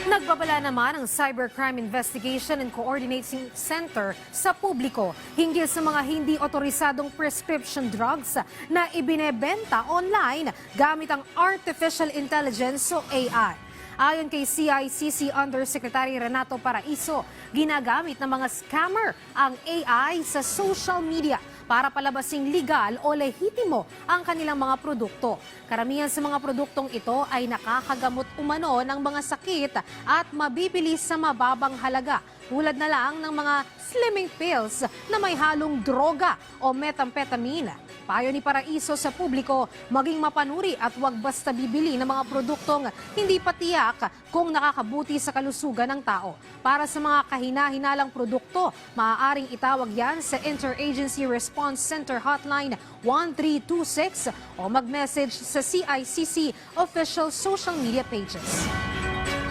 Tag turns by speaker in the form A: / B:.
A: Nagbabala naman ang Cybercrime Investigation and Coordinating Center sa publiko hinggil sa mga hindi otorisadong prescription drugs na ibinebenta online gamit ang Artificial Intelligence o AI. Ayon kay CICC Undersecretary Renato Paraiso, ginagamit ng mga scammer ang AI sa social media para palabasing legal o lehitimo ang kanilang mga produkto. Karamihan sa mga produktong ito ay nakakagamot umano ng mga sakit at mabibili sa mababang halaga, tulad na lang ng mga slimming pills na may halong droga o methamphetamine. Payo ni Paraiso sa publiko, maging mapanuri at huwag basta bibili ng mga produktong hindi pa tiyak kung nakakabuti sa kalusugan ng tao. Para sa mga kahina-hinalang produkto, maaaring itawag yan sa Interagency Response Center Hotline 1326 o mag-message sa CICC official social media pages.